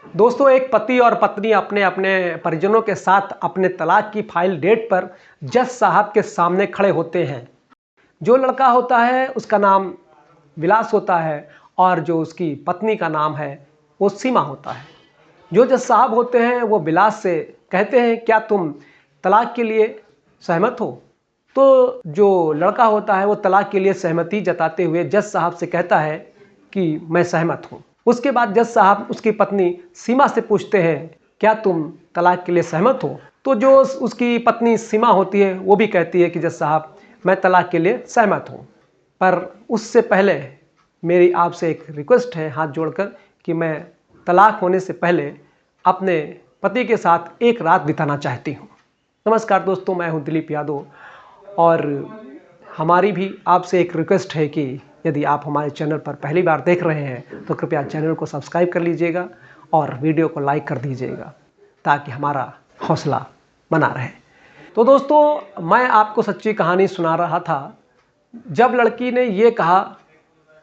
दोस्तों, एक पति और पत्नी अपने अपने परिजनों के साथ अपने तलाक की फाइल डेट पर जज साहब के सामने खड़े होते हैं। जो लड़का होता है उसका नाम विलास होता है और जो उसकी पत्नी का नाम है वो सीमा होता है। जो जज साहब होते हैं वो विलास से कहते हैं, क्या तुम तलाक के लिए सहमत हो? तो जो लड़का होता है वो तलाक के लिए सहमति जताते हुए जज साहब से कहता है कि मैं सहमत हूँ। उसके बाद जज साहब उसकी पत्नी सीमा से पूछते हैं, क्या तुम तलाक के लिए सहमत हो? तो जो उसकी पत्नी सीमा होती है वो भी कहती है कि जज साहब, मैं तलाक के लिए सहमत हूँ। पर उससे पहले मेरी आपसे एक रिक्वेस्ट है हाथ जोड़कर कि मैं तलाक होने से पहले अपने पति के साथ एक रात बिताना चाहती हूँ। नमस्कार दोस्तों, मैं हूँ दिलीप यादव और हमारी भी आपसे एक रिक्वेस्ट है कि यदि आप हमारे चैनल पर पहली बार देख रहे हैं तो कृपया चैनल को सब्सक्राइब कर लीजिएगा और वीडियो को लाइक कर दीजिएगा ताकि हमारा हौसला बना रहे। तो दोस्तों, मैं आपको सच्ची कहानी सुना रहा था। जब लड़की ने ये कहा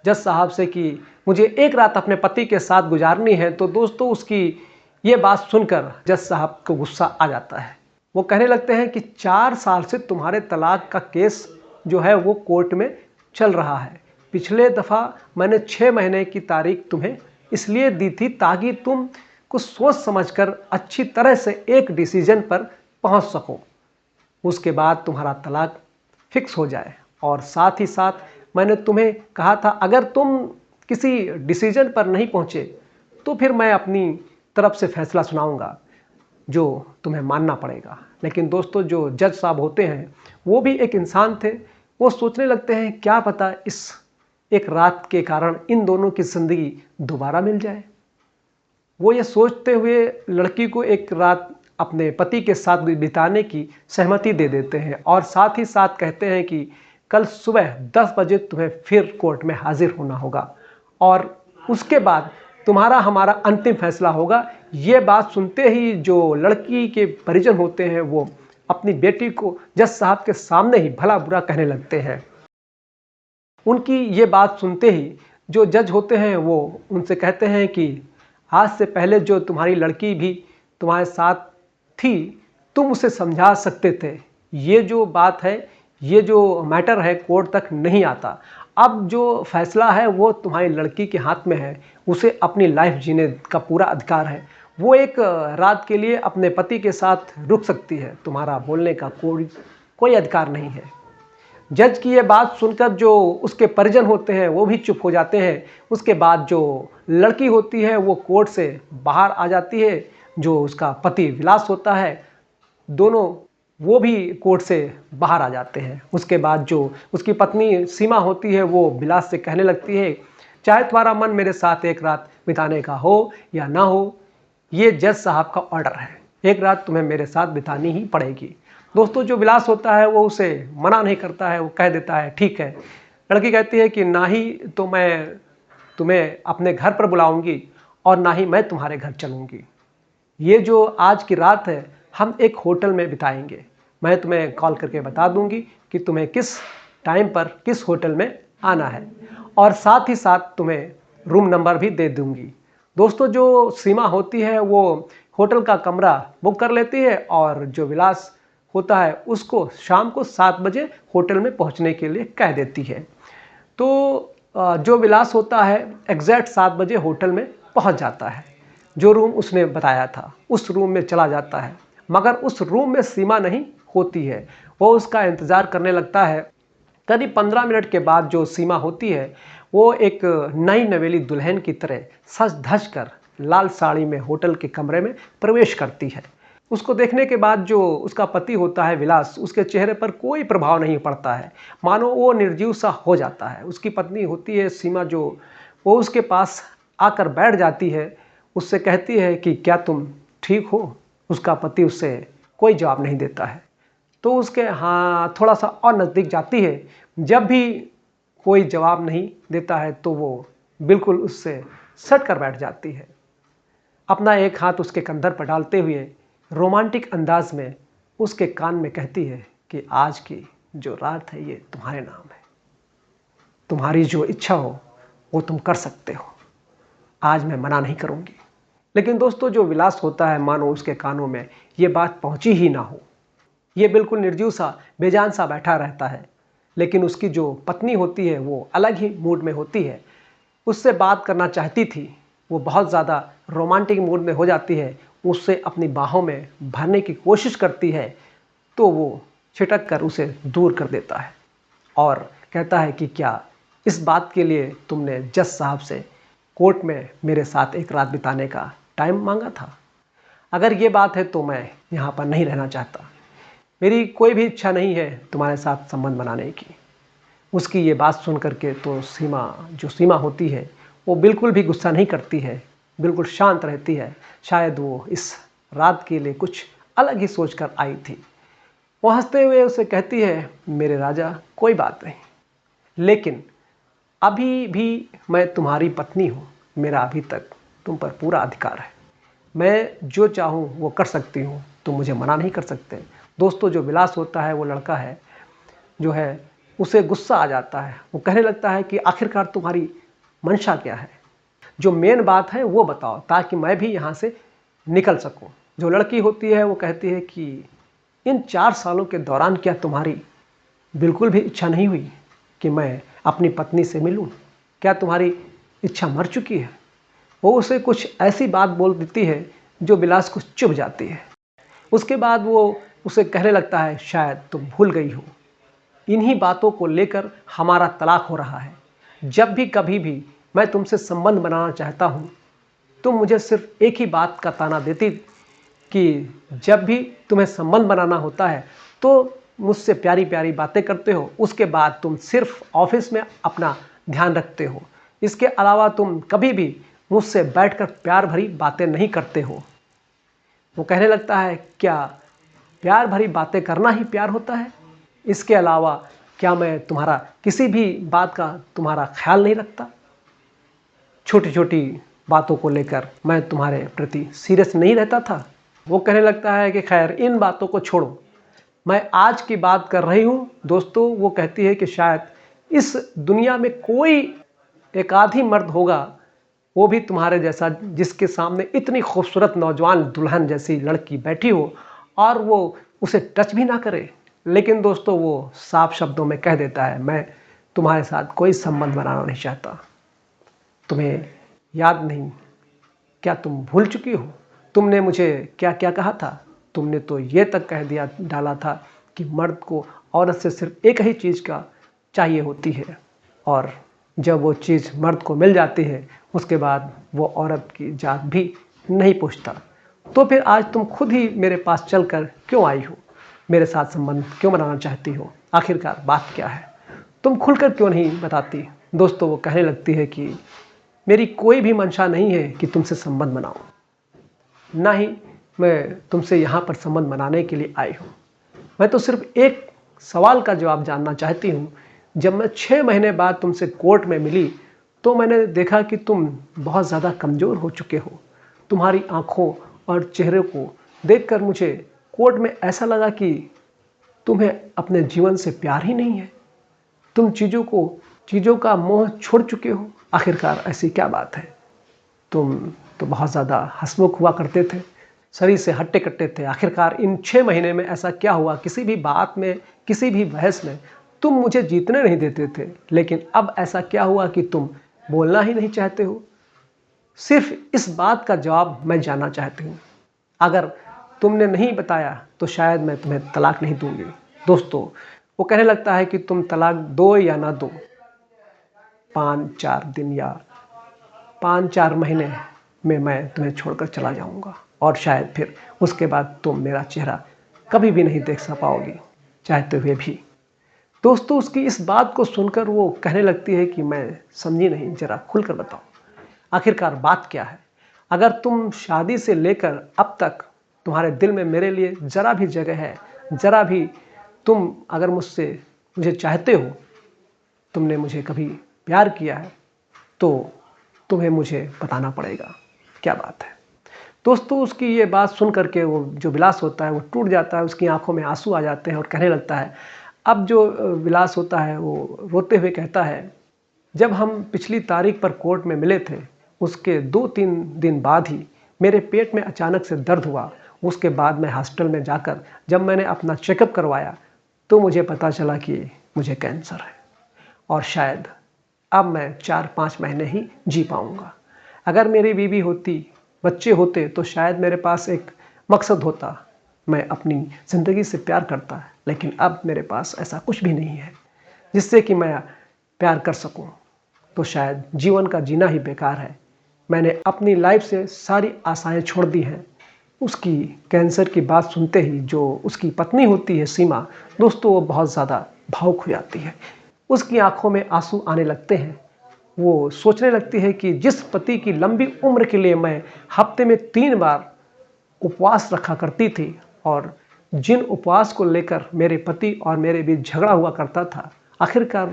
जज साहब से कि मुझे एक रात अपने पति के साथ गुजारनी है, तो दोस्तों उसकी ये बात सुनकर जज साहब को गुस्सा आ जाता है। वो कहने लगते हैं कि 4 साल से तुम्हारे तलाक का केस जो है वो कोर्ट में चल रहा है। पिछले दफ़ा मैंने 6 महीने की तारीख तुम्हें इसलिए दी थी ताकि तुम कुछ सोच समझकर अच्छी तरह से एक डिसीजन पर पहुंच सको, उसके बाद तुम्हारा तलाक फिक्स हो जाए। और साथ ही साथ मैंने तुम्हें कहा था अगर तुम किसी डिसीजन पर नहीं पहुंचे तो फिर मैं अपनी तरफ से फैसला सुनाऊंगा जो तुम्हें मानना पड़ेगा। लेकिन दोस्तों, जो जज साहब होते हैं वो भी एक इंसान थे। वो सोचने लगते हैं क्या पता इस एक रात के कारण इन दोनों की ज़िंदगी दोबारा मिल जाए। वो ये सोचते हुए लड़की को एक रात अपने पति के साथ बिताने की सहमति दे देते हैं और साथ ही साथ कहते हैं कि कल सुबह 10 बजे तुम्हें फिर कोर्ट में हाजिर होना होगा और उसके बाद तुम्हारा हमारा अंतिम फैसला होगा। ये बात सुनते ही जो लड़की के परिजन होते हैं वो अपनी बेटी को जज साहब के सामने ही भला बुरा कहने लगते हैं। उनकी ये बात सुनते ही जो जज होते हैं वो उनसे कहते हैं कि आज से पहले जो तुम्हारी लड़की भी तुम्हारे साथ थी, तुम उसे समझा सकते थे। ये जो बात है, ये जो मैटर है कोर्ट तक नहीं आता। अब जो फैसला है वो तुम्हारी लड़की के हाथ में है। उसे अपनी लाइफ जीने का पूरा अधिकार है। वो एक रात के लिए अपने पति के साथ रुक सकती है। तुम्हारा बोलने का कोई अधिकार नहीं है। जज की ये बात सुनकर जो उसके परिजन होते हैं वो भी चुप हो जाते हैं। उसके बाद जो लड़की होती है वो कोर्ट से बाहर आ जाती है। जो उसका पति विलास होता है, दोनों वो भी कोर्ट से बाहर आ जाते हैं। उसके बाद जो उसकी पत्नी सीमा होती है वो विलास से कहने लगती है, चाहे तुम्हारा मन मेरे साथ एक रात बिताने का हो या ना हो, ये जज साहब का ऑर्डर है, एक रात तुम्हें मेरे साथ बितानी ही पड़ेगी। दोस्तों, जो विलास होता है वो उसे मना नहीं करता है, वो कह देता है ठीक है। लड़की कहती है कि ना ही तो मैं तुम्हें अपने घर पर बुलाऊंगी और ना ही मैं तुम्हारे घर चलूंगी। ये जो आज की रात है हम एक होटल में बिताएंगे। मैं तुम्हें कॉल करके बता दूंगी कि तुम्हें किस टाइम पर किस होटल में आना है और साथ ही साथ तुम्हें रूम नंबर भी दे दूंगी। दोस्तों, जो सीमा होती है वो होटल का कमरा बुक कर लेती है और जो विलास होता है उसको शाम को 7 बजे होटल में पहुंचने के लिए कह देती है। तो जो विलास होता है एग्जैक्ट 7 बजे होटल में पहुंच जाता है। जो रूम उसने बताया था उस रूम में चला जाता है, मगर उस रूम में सीमा नहीं होती है। वो उसका इंतज़ार करने लगता है। करीब 15 मिनट के बाद जो सीमा होती है वो एक नई नवेली दुल्हन की तरह सज धज कर लाल साड़ी में होटल के कमरे में प्रवेश करती है। उसको देखने के बाद जो उसका पति होता है विलास, उसके चेहरे पर कोई प्रभाव नहीं पड़ता है, मानो वो निर्जीव सा हो जाता है। उसकी पत्नी होती है सीमा, जो वो उसके पास आकर बैठ जाती है, उससे कहती है कि क्या तुम ठीक हो? उसका पति उससे कोई जवाब नहीं देता है। तो उसके थोड़ा सा और नज़दीक जाती है। जब भी कोई जवाब नहीं देता है तो वो बिल्कुल उससे सट कर बैठ जाती है। अपना एक हाथ उसके कंधर पर डालते हुए रोमांटिक अंदाज में उसके कान में कहती है कि आज की जो रात है ये तुम्हारे नाम है। तुम्हारी जो इच्छा हो वो तुम कर सकते हो। आज मैं मना नहीं करूँगी। लेकिन दोस्तों जो विलास होता है मानो उसके कानों में ये बात पहुंची ही ना हो। ये बिल्कुल निर्जीव सा बेजान सा बैठा रहता है। लेकिन उसकी जो पत्नी होती है वो अलग ही मूड में होती है, उससे बात करना चाहती थी, वो बहुत ज़्यादा रोमांटिक मूड में हो जाती है, उससे अपनी बाहों में भरने की कोशिश करती है, तो वो छिटक कर उसे दूर कर देता है और कहता है कि क्या इस बात के लिए तुमने जज साहब से कोर्ट में मेरे साथ एक रात बिताने का टाइम मांगा था? अगर ये बात है तो मैं यहाँ पर नहीं रहना चाहता। मेरी कोई भी इच्छा नहीं है तुम्हारे साथ संबंध बनाने की। उसकी ये बात सुन करके तो सीमा होती है वो बिल्कुल भी गुस्सा नहीं करती है, बिल्कुल शांत रहती है। शायद वो इस रात के लिए कुछ अलग ही सोच कर आई थी। वो हंसते हुए उसे कहती है, मेरे राजा कोई बात नहीं, लेकिन अभी भी मैं तुम्हारी पत्नी हूँ, मेरा अभी तक तुम पर पूरा अधिकार है। मैं जो चाहूँ वो कर सकती हूँ, तुम मुझे मना नहीं कर सकते। दोस्तों जो विलास होता है वो लड़का है जो है उसे गुस्सा आ जाता है। वो कहने लगता है कि आखिरकार तुम्हारी मंशा क्या है, जो मेन बात है वो बताओ ताकि मैं भी यहाँ से निकल सकूँ। जो लड़की होती है वो कहती है कि इन 4 सालों के दौरान क्या तुम्हारी बिल्कुल भी इच्छा नहीं हुई कि मैं अपनी पत्नी से मिलूं? क्या तुम्हारी इच्छा मर चुकी है? वो उसे कुछ ऐसी बात बोल देती है जो विलास को चुभ जाती है। उसके बाद वो उसे कहने लगता है, शायद तुम भूल गई हो, इन्हीं बातों को लेकर हमारा तलाक हो रहा है। जब भी कभी भी मैं तुमसे संबंध बनाना चाहता हूँ, तुम मुझे सिर्फ एक ही बात का ताना देती कि जब भी तुम्हें संबंध बनाना होता है तो मुझसे प्यारी प्यारी बातें करते हो, उसके बाद तुम सिर्फ ऑफिस में अपना ध्यान रखते हो। इसके अलावा तुम कभी भी मुझसे बैठकर प्यार भरी बातें नहीं करते हो। वो कहने लगता है, क्या प्यार भरी बातें करना ही प्यार होता है? इसके अलावा क्या मैं तुम्हारा किसी भी बात का तुम्हारा ख्याल नहीं रखता? छोटी छोटी बातों को लेकर मैं तुम्हारे प्रति सीरियस नहीं रहता था? वो कहने लगता है कि खैर इन बातों को छोड़ो, मैं आज की बात कर रही हूँ। दोस्तों वो कहती है कि शायद इस दुनिया में कोई एक आधी मर्द होगा, वो भी तुम्हारे जैसा, जिसके सामने इतनी खूबसूरत नौजवान दुल्हन जैसी लड़की बैठी हो और वो उसे टच भी ना करे। लेकिन दोस्तों वो साफ शब्दों में कह देता है, मैं तुम्हारे साथ कोई संबंध बनाना नहीं चाहता। तुम्हें याद नहीं? क्या तुम भूल चुकी हो? तुमने मुझे क्या क्या कहा था? तुमने तो ये तक कह दिया डाला था कि मर्द को औरत से सिर्फ एक ही चीज़ का चाहिए होती है, और जब वो चीज़ मर्द को मिल जाती है उसके बाद वो औरत की जात भी नहीं पूछता। तो फिर आज तुम खुद ही मेरे पास चलकर क्यों आई हो? मेरे साथ संबंध क्यों बनाना चाहती हो? आखिरकार बात क्या है? तुम खुलकर क्यों नहीं बताती? दोस्तों वो कहने लगती है कि मेरी कोई भी मंशा नहीं है कि तुमसे संबंध बनाऊं, ना ही मैं तुमसे यहाँ पर संबंध बनाने के लिए आई हूँ। मैं तो सिर्फ एक सवाल का जवाब जानना चाहती हूँ। जब मैं 6 महीने बाद तुमसे कोर्ट में मिली तो मैंने देखा कि तुम बहुत ज़्यादा कमज़ोर हो चुके हो। तुम्हारी आँखों और चेहरे को देखकर मुझे कोर्ट में ऐसा लगा कि तुम्हें अपने जीवन से प्यार ही नहीं है। तुम चीज़ों का मोह छोड़ चुके हो। आखिरकार ऐसी क्या बात है? तुम तो बहुत ज़्यादा हंसमुख हुआ करते थे, शरीर से हट्टे कट्टे थे। आखिरकार इन 6 महीने में ऐसा क्या हुआ? किसी भी बात में, किसी भी बहस में तुम मुझे जीतने नहीं देते थे, लेकिन अब ऐसा क्या हुआ कि तुम बोलना ही नहीं चाहते हो? सिर्फ इस बात का जवाब मैं जानना चाहती हूँ। अगर तुमने नहीं बताया तो शायद मैं तुम्हें तलाक नहीं दूंगी। दोस्तों वो कहने लगता है कि तुम तलाक दो या ना दो, 5-4 दिन या 5-4 महीने में मैं तुम्हें छोड़कर चला जाऊंगा, और शायद फिर उसके बाद तुम मेरा चेहरा कभी भी नहीं देख पाओगी, चाहते हुए भी। दोस्तों उसकी इस बात को सुनकर वो कहने लगती है कि मैं समझी नहीं, ज़रा खुलकर बताओ आखिरकार बात क्या है? अगर तुम शादी से लेकर अब तक तुम्हारे दिल में मेरे लिए ज़रा भी जगह है, ज़रा भी तुम अगर मुझे चाहते हो, तुमने मुझे कभी प्यार किया है, तो तुम्हें मुझे बताना पड़ेगा क्या बात है। दोस्तों उसकी ये बात सुन करके वो जो विलास होता है वो टूट जाता है, उसकी आंखों में आंसू आ जाते हैं और कहने लगता है। अब जो विलास होता है वो रोते हुए कहता है, जब हम पिछली तारीख पर कोर्ट में मिले थे उसके 2-3 दिन बाद ही मेरे पेट में अचानक से दर्द हुआ। उसके बाद मैं हॉस्पिटल में जाकर जब मैंने अपना चेकअप करवाया तो मुझे पता चला कि मुझे कैंसर है और शायद अब मैं 4-5 महीने ही जी पाऊँगा। अगर मेरी बीवी होती, बच्चे होते तो शायद मेरे पास एक मकसद होता, मैं अपनी ज़िंदगी से प्यार करता, लेकिन अब मेरे पास ऐसा कुछ भी नहीं है जिससे कि मैं प्यार कर सकूं। तो शायद जीवन का जीना ही बेकार है। मैंने अपनी लाइफ से सारी आशाएं छोड़ दी हैं। उसकी कैंसर की बात सुनते ही जो उसकी पत्नी होती है सीमा, दोस्तों वो बहुत ज़्यादा भावुक हो जाती है। उसकी आंखों में आंसू आने लगते हैं। वो सोचने लगती है कि जिस पति की लंबी उम्र के लिए मैं हफ्ते में 3 बार उपवास रखा करती थी और जिन उपवास को लेकर मेरे पति और मेरे बीच झगड़ा हुआ करता था, आखिरकार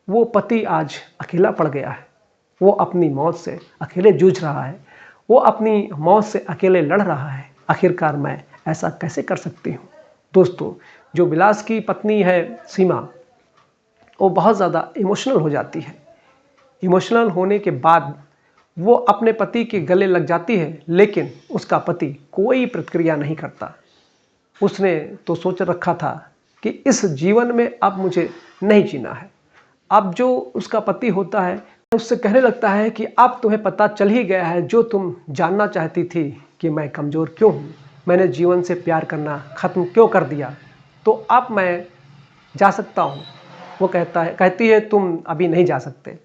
वो पति आज अकेला पड़ गया है। वो अपनी मौत से अकेले जूझ रहा है, वो अपनी मौत से अकेले लड़ रहा है। आखिरकार मैं ऐसा कैसे कर सकती हूँ। दोस्तों, जो विलास की पत्नी है सीमा, वो बहुत ज़्यादा इमोशनल हो जाती है। इमोशनल होने के बाद वो अपने पति के गले लग जाती है, लेकिन उसका पति कोई प्रतिक्रिया नहीं करता। उसने तो सोच रखा था कि इस जीवन में अब मुझे नहीं जीना है। अब जो उसका पति होता है उससे कहने लगता है कि अब तुम्हें पता चल ही गया है जो तुम जानना चाहती थी कि मैं कमज़ोर क्यों हूँ, मैंने जीवन से प्यार करना ख़त्म क्यों कर दिया, तो अब मैं जा सकता हूँ। वो कहती है तुम अभी नहीं जा सकते,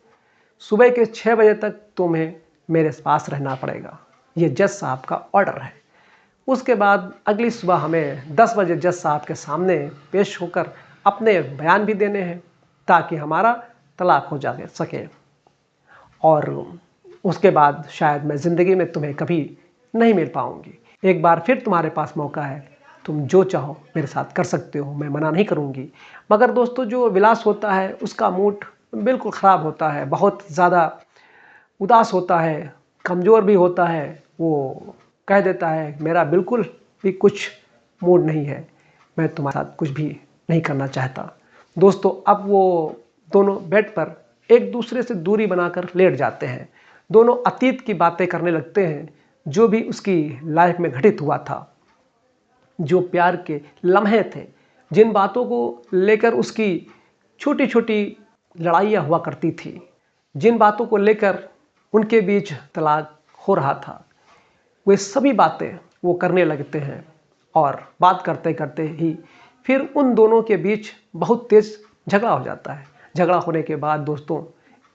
सुबह के 6 बजे तक तुम्हें मेरे पास रहना पड़ेगा। ये जज साहब का ऑर्डर है। उसके बाद अगली सुबह हमें 10 बजे जज साहब के सामने पेश होकर अपने बयान भी देने हैं ताकि हमारा तलाक हो जा सके और उसके बाद शायद मैं ज़िंदगी में तुम्हें कभी नहीं मिल पाऊँगी। एक बार फिर तुम्हारे पास मौका है, तुम जो चाहो मेरे साथ कर सकते हो, मैं मना नहीं करूँगी। मगर दोस्तों, जो विलास होता है उसका मूड बिल्कुल ख़राब होता है, बहुत ज़्यादा उदास होता है, कमज़ोर भी होता है। वो कह देता है मेरा बिल्कुल भी कुछ मूड नहीं है, मैं तुम्हारे साथ कुछ भी नहीं करना चाहता। दोस्तों, अब वो दोनों बेड पर एक दूसरे से दूरी बनाकर लेट जाते हैं। दोनों अतीत की बातें करने लगते हैं, जो भी उसकी लाइफ में घटित हुआ था, जो प्यार के लम्हे थे, जिन बातों को लेकर उसकी छोटी छोटी लड़ाइयाँ हुआ करती थी, जिन बातों को लेकर उनके बीच तलाक हो रहा था, वे सभी बातें वो करने लगते हैं। और बात करते करते ही फिर उन दोनों के बीच बहुत तेज़ झगड़ा हो जाता है। झगड़ा होने के बाद दोस्तों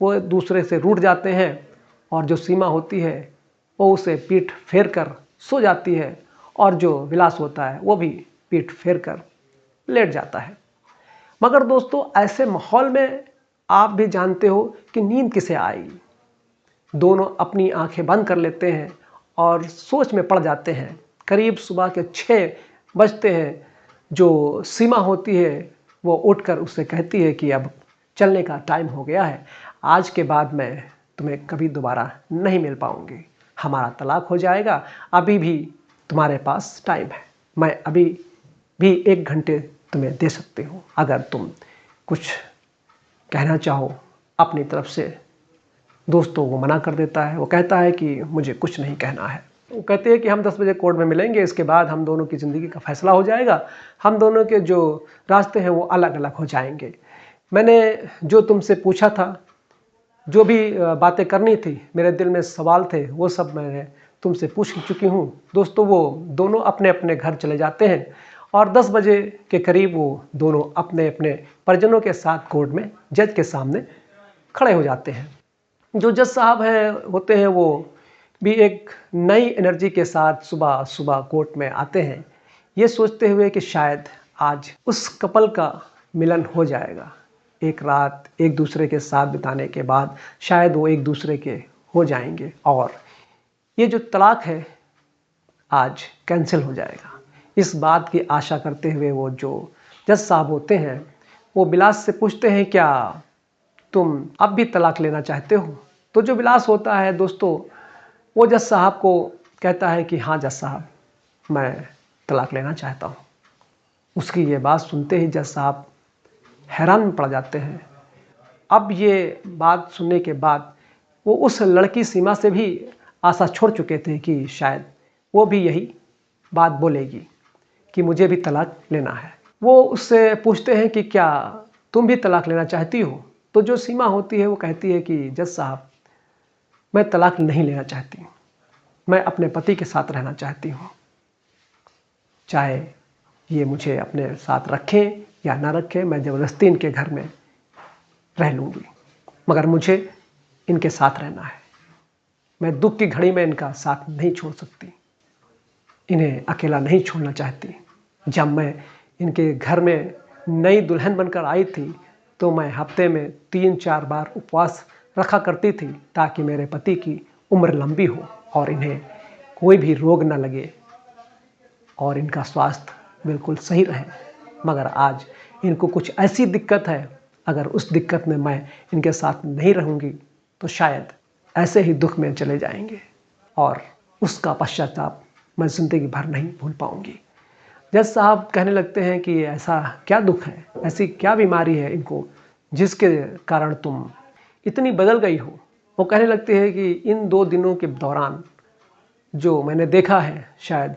वो एक दूसरे से रूठ जाते हैं और जो सीमा होती है वो उसे पीठ फेर कर सो जाती है और जो विलास होता है वो भी पीठ फेर कर लेट जाता है। मगर दोस्तों, ऐसे माहौल में आप भी जानते हो कि नींद किसे आएगी। दोनों अपनी आंखें बंद कर लेते हैं और सोच में पड़ जाते हैं। करीब सुबह के 6 बजते हैं। जो सीमा होती है वो उठकर उससे कहती है कि अब चलने का टाइम हो गया है, आज के बाद मैं तुम्हें कभी दोबारा नहीं मिल पाऊंगी, हमारा तलाक हो जाएगा। अभी भी तुम्हारे पास टाइम है, मैं अभी भी 1 घंटे तुम्हें दे सकती हूँ, अगर तुम कुछ कहना चाहो अपनी तरफ से। दोस्तों, वो मना कर देता है। वो कहता है कि मुझे कुछ नहीं कहना है। वो कहते हैं कि हम 10 बजे कोर्ट में मिलेंगे, इसके बाद हम दोनों की ज़िंदगी का फैसला हो जाएगा, हम दोनों के जो रास्ते हैं वो अलग अलग हो जाएंगे। मैंने जो तुमसे पूछा था, जो भी बातें करनी थी, मेरे दिल में सवाल थे, वो सब मैंने तुमसे पूछ चुकी हूँ। दोस्तों, वो दोनों अपने अपने घर चले जाते हैं और 10 बजे के करीब वो दोनों अपने अपने परिजनों के साथ कोर्ट में जज के सामने खड़े हो जाते हैं। जो जज साहब होते हैं वो भी एक नई एनर्जी के साथ सुबह सुबह कोर्ट में आते हैं, ये सोचते हुए कि शायद आज उस कपल का मिलन हो जाएगा। एक रात एक दूसरे के साथ बिताने के बाद शायद वो एक दूसरे के हो जाएंगे और ये जो तलाक है आज कैंसिल हो जाएगा। इस बात की आशा करते हुए वो जो जज साहब होते हैं वो विलास से पूछते हैं, क्या तुम अब भी तलाक लेना चाहते हो? तो जो विलास होता है दोस्तों, वो जज साहब को कहता है कि हाँ जज साहब, मैं तलाक लेना चाहता हूँ। उसकी ये बात सुनते ही जज साहब हैरान में पड़ जाते हैं। अब ये बात सुनने के बाद वो उस लड़की सीमा से भी आशा छोड़ चुके थे कि शायद वो भी यही बात बोलेगी कि मुझे भी तलाक लेना है। वो उससे पूछते हैं कि क्या तुम भी तलाक लेना चाहती हो? तो जो सीमा होती है वो कहती है कि जज साहब, मैं तलाक नहीं लेना चाहती, मैं अपने पति के साथ रहना चाहती हूँ, चाहे ये मुझे अपने साथ रखें या ना रखें, मैं ज़बरदस्ती इनके घर में रह लूँगी, मगर मुझे इनके साथ रहना है। मैं दुख की घड़ी में इनका साथ नहीं छोड़ सकती, इन्हें अकेला नहीं छोड़ना चाहती। जब मैं इनके घर में नई दुल्हन बनकर आई थी तो मैं हफ्ते में 3-4 बार उपवास रखा करती थी ताकि मेरे पति की उम्र लंबी हो और इन्हें कोई भी रोग न लगे और इनका स्वास्थ्य बिल्कुल सही रहे। मगर आज इनको कुछ ऐसी दिक्कत है, अगर उस दिक्कत में मैं इनके साथ नहीं रहूँगी तो शायद ऐसे ही दुख में चले जाएंगे और उसका पश्चाताप मैं ज़िंदगी भर नहीं भूल पाऊँगी। जज साहब कहने लगते हैं कि ऐसा क्या दुख है, ऐसी क्या बीमारी है इनको जिसके कारण तुम इतनी बदल गई हो। वो कहने लगते हैं कि इन 2 दिनों के दौरान जो मैंने देखा है शायद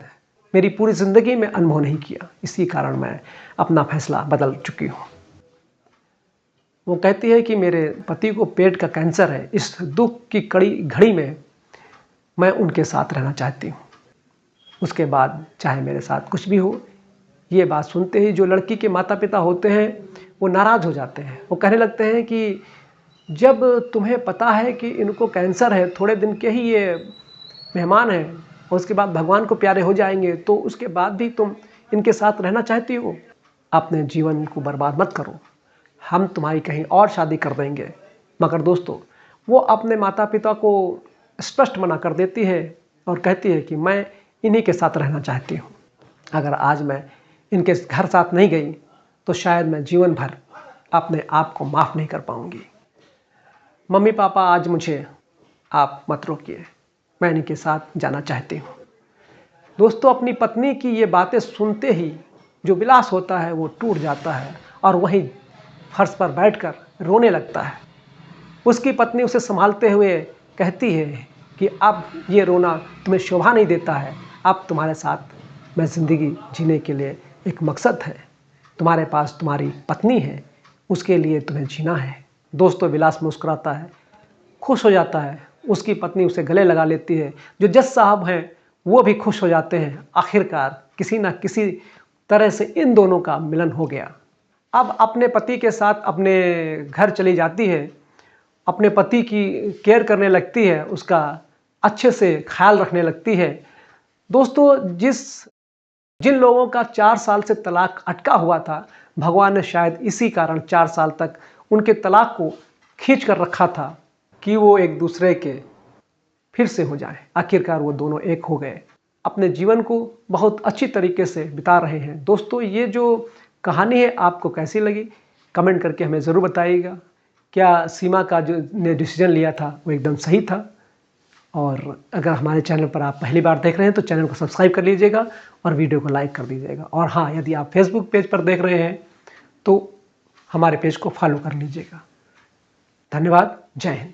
मेरी पूरी ज़िंदगी में अनुभव नहीं किया, इसी कारण मैं अपना फैसला बदल चुकी हूँ। वो कहती है कि मेरे पति को पेट का कैंसर है, इस दुख की कड़ी घड़ी में मैं उनके साथ रहना चाहती हूँ, उसके बाद चाहे मेरे साथ कुछ भी हो। ये बात सुनते ही जो लड़की के माता पिता होते हैं वो नाराज़ हो जाते हैं। वो कहने लगते हैं कि जब तुम्हें पता है कि इनको कैंसर है, थोड़े दिन के ही ये मेहमान हैं और उसके बाद भगवान को प्यारे हो जाएंगे, तो उसके बाद भी तुम इनके साथ रहना चाहती हो। अपने जीवन को बर्बाद मत करो, हम तुम्हारी कहीं और शादी कर देंगे। मगर दोस्तों, वो अपने माता पिता को स्पष्ट मना कर देती है और कहती है कि मैं इन्हीं के साथ रहना चाहती हूँ। अगर आज मैं इनके घर साथ नहीं गई तो शायद मैं जीवन भर अपने आप को माफ़ नहीं कर पाऊँगी। मम्मी पापा, आज मुझे आप मत रोकिए, मैं इनके साथ जाना चाहती हूँ। दोस्तों, अपनी पत्नी की ये बातें सुनते ही जो विलास होता है वो टूट जाता है और वहीं फर्श पर बैठकर रोने लगता है। उसकी पत्नी उसे संभालते हुए कहती है कि अब ये रोना तुम्हें शोभा नहीं देता है, अब तुम्हारे साथ मैं ज़िंदगी जीने के लिए एक मकसद है, तुम्हारे पास तुम्हारी पत्नी है, उसके लिए तुम्हें जीना है। दोस्तों, विलास मुस्कुराता है, खुश हो जाता है, उसकी पत्नी उसे गले लगा लेती है। जो जज साहब हैं वो भी खुश हो जाते हैं, आखिरकार किसी न किसी तरह से इन दोनों का मिलन हो गया। अब अपने पति के साथ अपने घर चली जाती है, अपने पति की केयर करने लगती है, उसका अच्छे से ख्याल रखने लगती है। दोस्तों, जिन लोगों का 4 साल से तलाक अटका हुआ था, भगवान ने शायद इसी कारण 4 साल तक उनके तलाक को खींच कर रखा था कि वो एक दूसरे के फिर से हो जाए। आखिरकार वो दोनों एक हो गए, अपने जीवन को बहुत अच्छी तरीके से बिता रहे हैं। दोस्तों, ये जो कहानी है आपको कैसी लगी कमेंट करके हमें ज़रूर बताइएगा। क्या सीमा का जो ने डिसीजन लिया था वो एकदम सही था? और अगर हमारे चैनल पर आप पहली बार देख रहे हैं तो चैनल को सब्सक्राइब कर लीजिएगा और वीडियो को लाइक कर दीजिएगा। और हाँ, यदि आप फेसबुक पेज पर देख रहे हैं तो हमारे पेज को फॉलो कर लीजिएगा। धन्यवाद। जय हिंद।